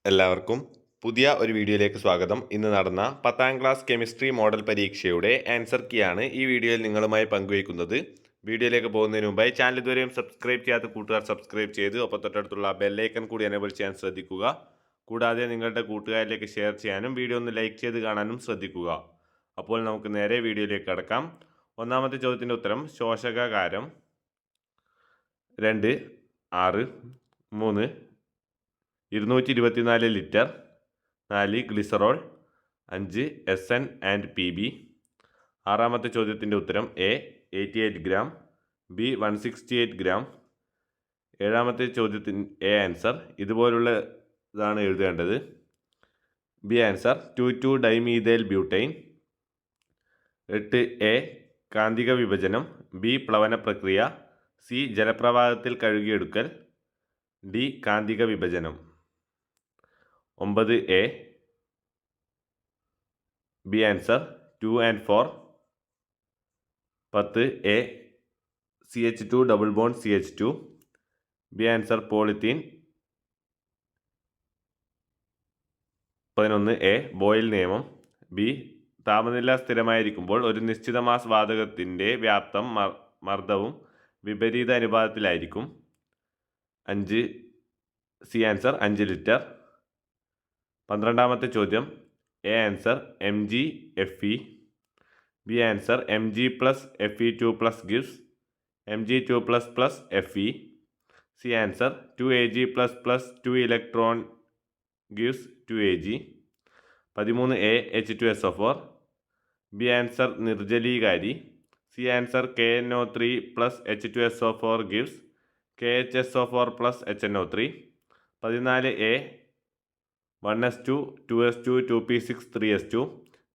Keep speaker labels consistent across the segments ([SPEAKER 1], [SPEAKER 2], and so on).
[SPEAKER 1] എല്ലാവർക്കും പുതിയ ഒരു വീഡിയോയിലേക്ക് സ്വാഗതം. ഇന്ന് നടന്ന 10ാം ക്ലാസ് കെമിസ്ട്രി മോഡൽ പരീക്ഷയുടെ ആൻസർ കീയാണ് ഈ വീഡിയോയിൽ നിങ്ങളുമായി പങ്കുവയ്ക്കുന്നത്. വീഡിയോയിലേക്ക് പോകുന്നതിന് മുമ്പായി ചാനൽ ഇതുവരെയും സബ്സ്ക്രൈബ് ചെയ്യാത്ത കൂട്ടുകാർ സബ്സ്ക്രൈബ് ചെയ്ത് ഒപ്പം തൊട്ടടുത്തുള്ള ബെല്ലൈക്കൺ കൂടി എനേബിൾ ചെയ്യാൻ ശ്രദ്ധിക്കുക. കൂടാതെ നിങ്ങളുടെ കൂട്ടുകാരിലേക്ക് ഷെയർ ചെയ്യാനും വീഡിയോ ഒന്ന് ലൈക്ക് ചെയ്ത് കാണാനും ശ്രദ്ധിക്കുക. അപ്പോൾ നമുക്ക് നേരെ വീഡിയോയിലേക്ക് കടക്കാം. ഒന്നാമത്തെ ചോദ്യത്തിൻ്റെ ഉത്തരം ശോഷകാകാരം 2 6 3 224 litre 4 glycerol 5 SN and PB. ആറാമത്തെ ചോദ്യത്തിൻ്റെ ഉത്തരം എ 88 ഗ്രാം, ബി 168 ഗ്രാം. ഏഴാമത്തെ ചോദ്യത്തിന് എ ആൻസർ ഇതുപോലുള്ളതാണ് എഴുതേണ്ടത്. B answer 2,2 dimethyl butyne. 8 A കാന്തിക വിഭജനം, ബി പ്ലവന പ്രക്രിയ, സി ജലപ്രവാഹത്തിൽ കഴുകിയെടുക്കൽ, ഡി കാന്തിക വിഭജനം. 9 A B answer 2 and 4. 10 A CH2 double bond CH2, B answer polythene. 11 A Boyle നിയമം, ബി താപനില സ്ഥിരമായിരിക്കുമ്പോൾ ഒരു നിശ്ചിത മാസ് വാതകത്തിൻ്റെ വ്യാപ്തം മർദ്ദവും വിപരീത അനുപാതത്തിലായിരിക്കും. 5 സി ആൻസർ 5 ലിറ്റർ. 12ാമത്തെ ചോദ്യം A answer MgFe, B answer Mg plus Fe2 plus gives Mg2 plus plus Fe, C answer 2Ag plus plus 2 electron gives 2Ag. 13 A H2SO4, B answer നിർജ്ജലീകാരി, C answer KNO3 plus H2SO4 gives KHSO4 plus HNO3. 14 A 1s2 2s2 2p6 3s2,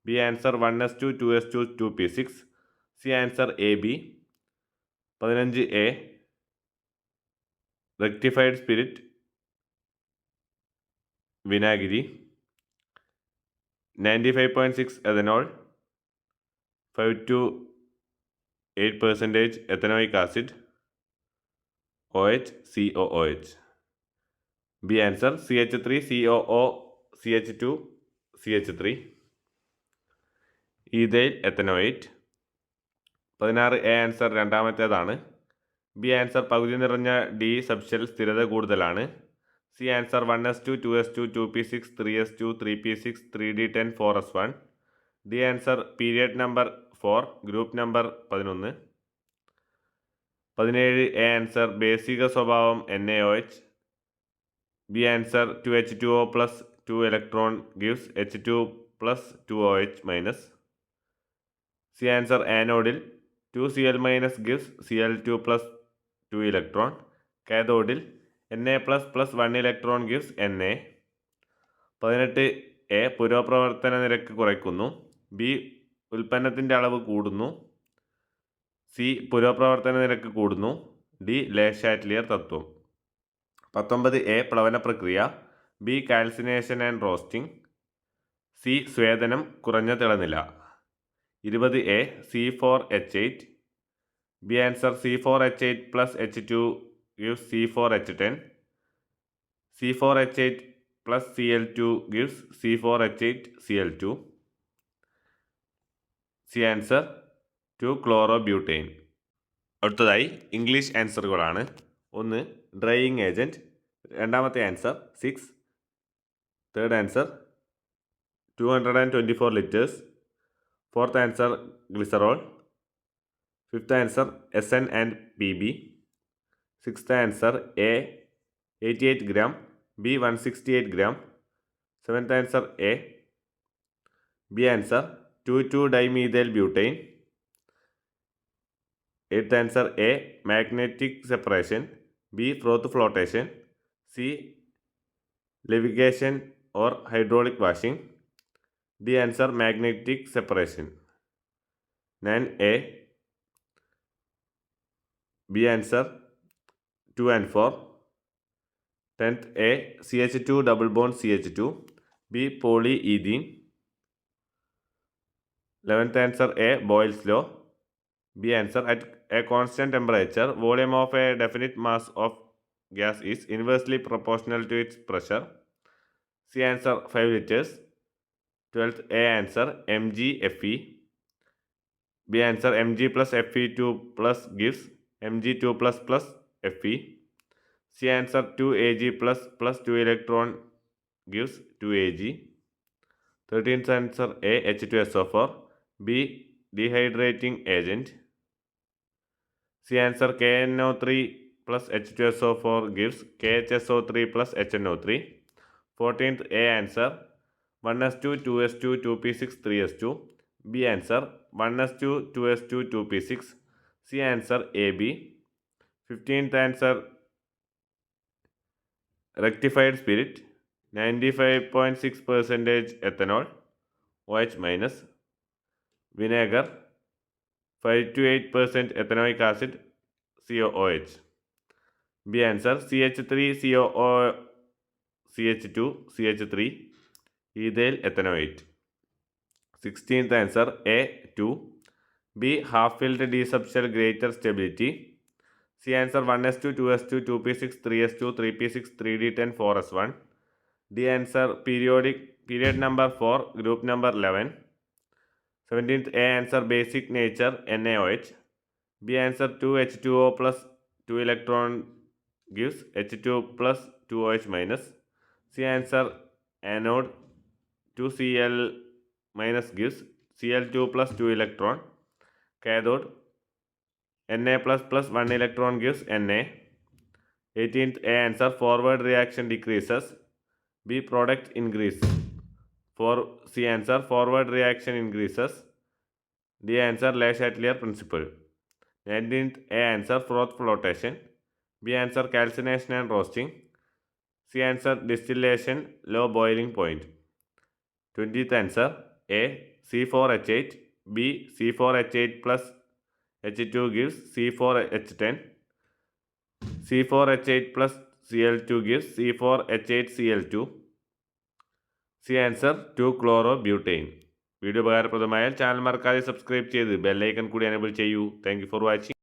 [SPEAKER 1] B answer 1s2 2s2 2p6, C answer AB. 15 A rectified spirit വിനാഗിരി, 95.6 ethanol, 5 to 8% ethanoic acid, OH COOH. B answer CH3 COO CH2 CH3, ethyl ethanoate. 16 A answer രണ്ടാമത്തേതാണ്. B answer പകുതി നിറഞ്ഞ D subshell സ്ഥിരത കൂടുതലാണ്, C answer 1s2 2s2 2p6 3s2 3p6 3d10 4s1, D answer period number 4 group number 11. 17 A answer ബേസിക സ്വഭാവം NaOH, B answer 2H2O plus 2 electron gives H2 plus 2OH minus, C answer ആനോഡിൽ 2Cl minus gives Cl2 plus 2 electron, കാഥോഡിൽ Na plus plus 1 electron gives Na. 18 A പുരോപ്രവർത്തന നിരക്ക് കുറയ്ക്കുന്നു, B ഉൽപ്പന്നത്തിൻ്റെ അളവ് കൂടുന്നു, C പുരോപ്രവർത്തന നിരക്ക് കൂടുന്നു, ഡി ലെ ഷാറ്റ്ലിയർ തത്വം. 19 എ പ്ലവന പ്രക്രിയ, B calcination and roasting, C സ്വേദനം കുറഞ്ഞ തിളനില. 20 A C4H8, B answer C4H8 plus H2 gives C4H10, C4H8 plus Cl2 gives C4H8 Cl2, C answer 2 chlorobutane. അടുത്തതായി ഇംഗ്ലീഷ് ആൻസറുകളാണ്. 1 ഡ്രൈയിങ് ഏജൻറ്റ്, രണ്ടാമത്തെ answer 6, third answer 224 litres, fourth answer glycerol, fifth answer SN and PB, sixth answer A 88 gram, B 168 gram, seventh answer A, B answer 2,2 dimethyl butane, eighth answer A magnetic separation, B ഫ്രോത്ത് flotation, C levigation or hydraulic washing, D answer magnetic separation. 9 A B answer 2 and 4. 10th A CH2 double bond CH2, B polyethene. 11th answer A Boyle's law, B answer at a constant temperature volume of a definite mass of gas is inversely proportional to its pressure. C answer 5 liters. 12th A answer MgFe. B answer Mg plus Fe2 plus gives Mg2 plus Fe. C answer 2Ag plus 2 electron gives 2Ag. 13th answer A H2SO4. B dehydrating agent. C answer KNO3 plus H2SO4 gives KHSO3 plus HNO3. 14th A answer 1s2, 2s2, 2p6, 3s2. B answer 1s2, 2s2, 2p6. C answer AB. 15th answer rectified spirit 95.6% ethanol OH minus. Vinegar 5 to 8% ethanoic acid COOH. B answer CH3COO CH2 CH3 ethyl ethanoate. 16th answer A 2. B half-filled D-subshell greater stability. C answer 1s2, 2s2, 2p6, 3s2, 3p6, 3d10, 4s1. D answer period number 4, group number 11. 17th A answer basic nature NaOH. B answer 2H2O plus 2 electron gives H2 plus 2OH minus. C answer anode 2Cl minus gives Cl2 plus 2 electron. Cathode Na plus 1 electron gives Na. 18th A answer forward reaction decreases. B product increase. C answer forward reaction increases. D answer Le Chatelier principle. 19th A answer froth flotation. B answer calcination and roasting. C answer distillation low boiling point. 20th answer A C4H8. B C4H8 plus H2 gives C4H10. C4H8 plus Cl2 gives C4H8Cl2. C answer 2-chlorobutane. Video ഉപകാരപ്രദമായാൽ channel മറക്കാതെ subscribe ചെയ്ത് bell icon കൂടി enable ചെയ്യൂ. Thank you for watching.